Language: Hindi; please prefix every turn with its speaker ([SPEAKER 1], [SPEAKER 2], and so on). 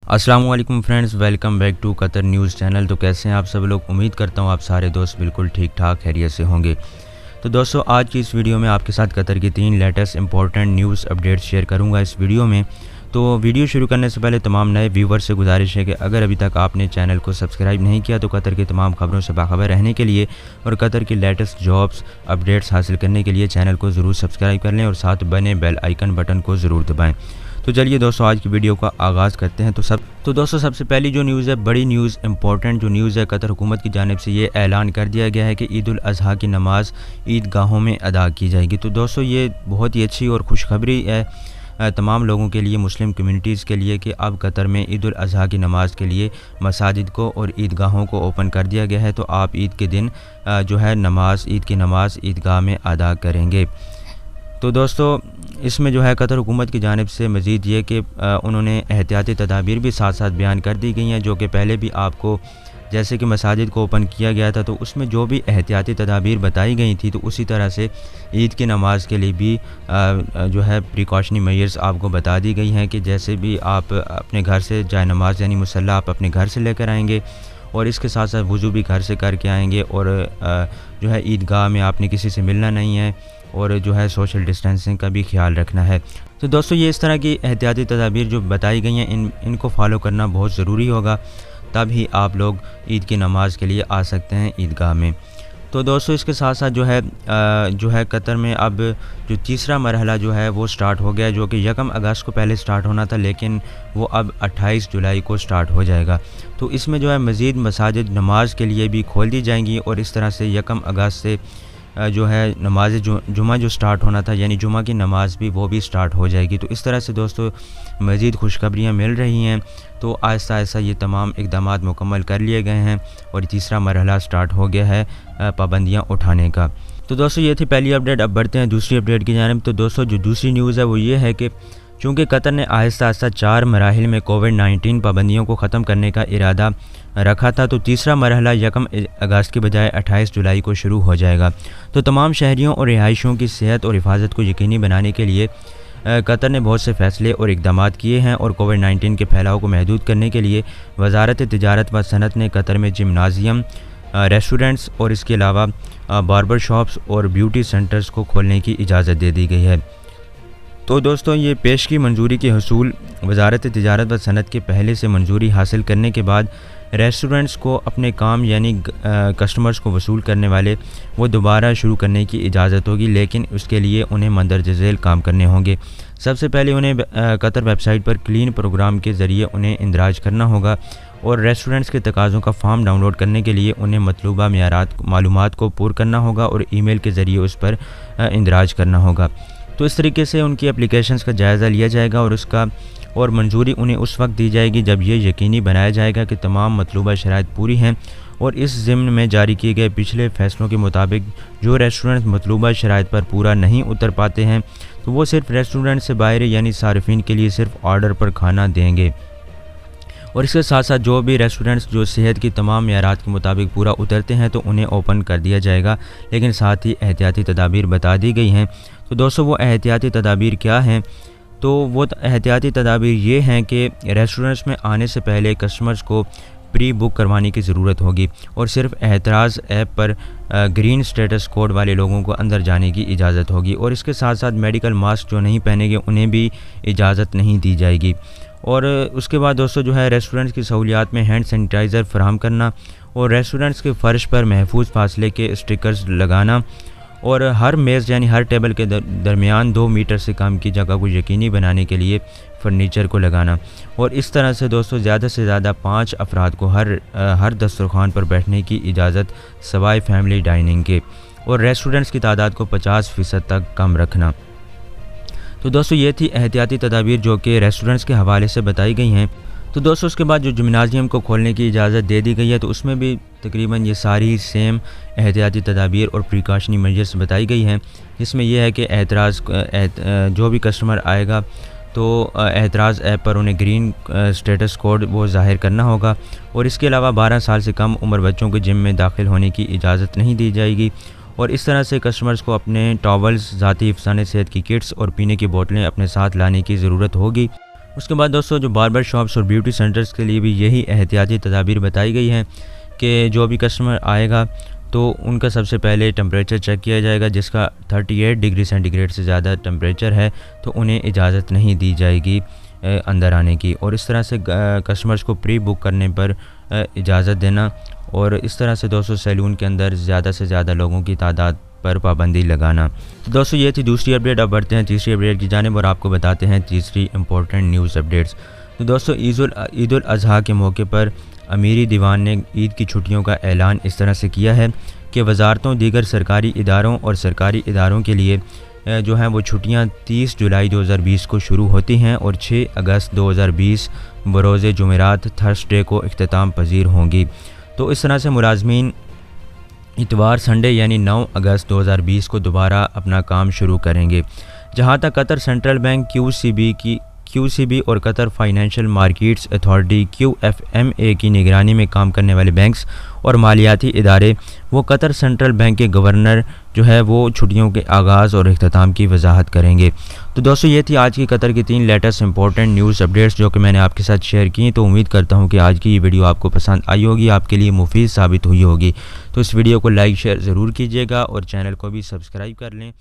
[SPEAKER 1] अस्सलाम वालेकुम friends, welcome back to Qatar news channel. तो कैसे हैं आप सब लोग? उम्मीद करता हूँ आप सारे दोस्त बिल्कुल ठीक ठाक खैरियत से होंगे। तो दोस्तों, आज की इस वीडियो में आपके साथ कतर की 3 latest important news updates share करूँगा इस वीडियो में। तो वीडियो शुरू करने से पहले तमाम नए व्यूवर से गुजारिश है कि अगर अभी तक आपने चैनल को सब्सक्राइब नहीं किया तो कतर की तमाम खबरों से बाखबर रहने के लिए और कतर की लेटेस्ट जॉब्स अपडेट्स हासिल करने के लिए चैनल को ज़रूर सब्सक्राइब कर लें और साथ बने बेल आइकन बटन को ज़रूर दबाएं। तो चलिए दोस्तों, आज की वीडियो का आगाज़ करते हैं। तो दोस्तों, सबसे पहली जो न्यूज़ है, बड़ी न्यूज़, इंपॉर्टेंट जो न्यूज़ है, कतर हुकूमत की जानिब से ये ऐलान कर दिया गया है कि ईद उल अज़हा की नमाज़ ईदगाहों में अदा की जाएगी। तो दोस्तों, ये बहुत ही अच्छी और खुशखबरी है तमाम लोगों के लिए, मुस्लिम कम्युनिटीज़ के लिए, कि अब कतर में ईद उल अज़हा की नमाज़ के लिए मसाजिद को और ईदगाहों को ओपन कर दिया गया है। तो आप ईद के दिन जो है ईद की नमाज़ ईदगाह में अदा करेंगे। तो दोस्तों, इसमें जो है कतर हुकूमत की जानिब से मज़ीद ये कि उन्होंने एहतियाती तदाबीर भी साथ साथ बयान कर दी गई हैं, जो कि पहले भी आपको, जैसे कि मसाजिद को ओपन किया गया था तो उसमें जो भी एहतियाती तदाबीर बताई गई थी, तो उसी तरह से ईद की नमाज़ के लिए भी जो है प्रिकॉशनरी मेजर्स आपको बता दी गई हैं कि जैसे भी आप अपने घर से जाए नमाज़ यानी मुसल्ला आप अपने घर से लेकर आएंगे और इसके साथ साथ वज़ू भी घर से करके आएंगे और जो है ईदगाह में आपने किसी से मिलना नहीं है और जो है सोशल डिस्टेंसिंग का भी ख्याल रखना है। तो दोस्तों, ये इस तरह की एहतियाती तदाबीर जो बताई गई हैं इनको फॉलो करना बहुत ज़रूरी होगा, तब ही आप लोग ईद की नमाज़ के लिए आ सकते हैं ईदगाह में। तो दोस्तों, इसके साथ साथ जो है कतर में अब जो तीसरा मरहला जो है वो स्टार्ट हो गया, जो कि 1 अगस्त को पहले स्टार्ट होना था, लेकिन वो अब 28 जुलाई को स्टार्ट हो जाएगा। तो इसमें जो है मज़ीद मसाजिद नमाज के लिए भी खोल दी जाएंगी और इस तरह से 1 अगस्त से जो है नमाज जुमा जो स्टार्ट होना था यानी जुमा की नमाज़ भी वो भी स्टार्ट हो जाएगी। तो इस तरह से दोस्तों मज़ीद खुशखबरियाँ मिल रही हैं। तो आहिस्ता आहिस्ता ये तमाम इक़दामात मुकम्मल कर लिए गए हैं और तीसरा मरहला स्टार्ट हो गया है पाबंदियाँ उठाने का। तो दोस्तों, ये थी पहली अपडेट। अब बढ़ते हैं दूसरी अपडेट की जानिब। तो दोस्तों, जो दूसरी न्यूज़ है वो ये है कि चूँकि कतर ने आहिस्ता आहिस्ता 4 मराहिल में कोविड-19 पाबंदियों को ख़त्म करने का इरादा रखा था, तो तीसरा मरहला 1 अगस्त के बजाय 28 जुलाई को शुरू हो जाएगा। तो तमाम शहरियों और रिहायशियों की सेहत और हिफाजत को यकीनी बनाने के लिए कतर ने बहुत से फ़ैसले और इक़दामात किए हैं और कोविड-19 के फैलाव को महदूद करने के लिए वज़ारत तिजारत व सनत ने कतर में जिम्नाजियम, रेस्टोरेंट्स और इसके अलावा बार्बर शॉप्स और ब्यूटी सेंटर्स को खोलने की इजाज़त दे दी गई है। तो दोस्तों, ये पेश की मंजूरी के हसूल वज़ारत तिजारत व सनत के पहले से मंजूरी हासिल करने के बाद रेस्टोरेंट्स को अपने काम यानी कस्टमर्स को वसूल करने वाले वो दोबारा शुरू करने की इजाज़त होगी, लेकिन उसके लिए उन्हें मंदरज झेल काम करने होंगे। सबसे पहले उन्हें कतर वेबसाइट पर क्लीन प्रोग्राम के ज़रिए उन्हें इंदराज करना होगा और रेस्टोरेंट्स के तकाज़ों का फॉर्म डाउनलोड करने के लिए उन्हें मतलूबा मालूमात को पुर करना होगा और ईमेल के ज़रिए उस पर इंदराज करना होगा। तो इस तरीके से उनकी एप्लीकेशंस का जायज़ा लिया जाएगा और मंजूरी उन्हें उस वक्त दी जाएगी जब ये यकीनी बनाया जाएगा कि तमाम मतलूबा शराइत पूरी हैं। और इस ज़िम्न में जारी किए गए पिछले फ़ैसलों के मुताबिक जो रेस्टोरेंट मतलूबा शराइत पर पूरा नहीं उतर पाते हैं तो वो सिर्फ रेस्टोरेंट से बाहर यानी सार्फिन के लिए सिर्फ ऑर्डर पर खाना देंगे। और इसके साथ साथ जो भी रेस्टोरेंट्स जो सेहत की तमाम मेयारात के मुताबिक पूरा उतरते हैं तो उन्हें ओपन कर दिया जाएगा, लेकिन साथ ही एहतियाती तदाबीर बता दी गई हैं। तो दोस्तों, वो एहतियाती तदाबीर क्या हैं? तो वो एहतियाती तदाबीर ये हैं कि रेस्टोरेंट्स में आने से पहले कस्टमर्स को प्री बुक करवाने की ज़रूरत होगी और सिर्फ एतराज़ ऐप पर ग्रीन स्टेटस कोड वाले लोगों को अंदर जाने की इजाज़त होगी और इसके साथ साथ मेडिकल मास्क जो नहीं पहनेंगे उन्हें भी इजाज़त नहीं दी जाएगी। और उसके बाद दोस्तों, जो है रेस्टोरेंट्स की सहूलियात में हैंड सैनिटाइज़र फराहम करना और रेस्टोरेंट्स के फ़र्श पर महफूज फासले के स्टिकर्स लगाना और हर मेज़ यानी हर टेबल के दरमियान 2 मीटर से कम की जगह को यकीनी बनाने के लिए फर्नीचर को लगाना। और इस तरह से दोस्तों, ज़्यादा से ज़्यादा 5 अफराद को हर दस्तरखान पर बैठने की इजाज़त सवाए फैमिली डाइनिंग के और रेस्टोरेंट्स की तादाद को 50% तक कम रखना। तो दोस्तों, ये थी एहतियाती तदाबीर जो कि रेस्टोरेंट्स के हवाले से बताई गई हैं। तो दोस्तों, उसके बाद जो जिम्नाजियम को खोलने की इजाज़त दे दी गई है, तो उसमें भी तकरीबन ये सारी सेम एहतियाती तदाबीर और प्रिकॉशनरी मेजर्स बताई गई हैं, जिसमें यह है कि जो भी कस्टमर आएगा तो एतराज़ ऐप पर उन्हें ग्रीन स्टेटस कोड वो ज़ाहिर करना होगा और इसके अलावा 12 साल से कम उम्र बच्चों को जिम में दाखिल होने की इजाज़त नहीं दी जाएगी। और इस तरह से कस्टमर्स को अपने टॉवल्स, ज़ाती हिफ़्ज़ाने सेहत की किट्स और पीने की बोतलें अपने साथ लाने की ज़रूरत होगी। उसके बाद दोस्तों जो बार्बर शॉप्स और ब्यूटी सेंटर्स के लिए भी यही एहतियाती तदाबीर बताई गई हैं कि जो भी कस्टमर आएगा तो उनका सबसे पहले टेम्परेचर चेक किया जाएगा, जिसका 38 डिग्री सेंटीग्रेड से ज़्यादा टेम्परेचर है तो उन्हें इजाज़त नहीं दी जाएगी अंदर आने की। और इस तरह से कस्टमर्स को प्री बुक करने पर इजाज़त देना, और इस तरह से दोस्तों सैलून के अंदर ज़्यादा से ज़्यादा लोगों की तादाद पर पाबंदी लगाना। तो दोस्तों ये थी दूसरी अपडेट। अब बढ़ते हैं तीसरी अपडेट की जानिब और आपको बताते हैं तीसरी इंपॉर्टेंट न्यूज़ अपडेट्स। तो दोस्तों ईद उल अज़हा के मौके पर अमीरी दीवान ने ईद की छुट्टियों का ऐलान इस तरह से किया है कि वजारतों, दीगर सरकारी इदारों और सरकारी इदारों के लिए जो हैं वो छुट्टियां 30 जुलाई 2020 को शुरू होती हैं और 6 अगस्त 2020 बरोज़ जुमेरात थर्सडे को इख्तिताम पजीर होंगी। तो इस तरह से मुलाजमीन इतवार संडे यानी 9 अगस्त 2020 को दोबारा अपना काम शुरू करेंगे। जहां तक कतर सेंट्रल बैंक QCB और Qatar financial markets authority QFMA की निगरानी में काम करने वाले बैंक्स और मालियाती इदारे, वो कतर सेंट्रल बैंक के गवर्नर जो है वो छुट्टियों के आगाज़ और इख्तिताम की वजाहत करेंगे। तो दोस्तों ये थी आज की कतर की 3 लेटेस्ट इंपॉर्टेंट न्यूज़ अपडेट्स जो कि मैंने आपके साथ शेयर की। तो उम्मीद करता हूँ कि आज की ये वीडियो आपको पसंद आई होगी, आपके लिए मुफीद साबित हुई होगी। तो इस वीडियो को लाइक शेयर ज़रूर कीजिएगा और चैनल को भी सब्सक्राइब कर लें।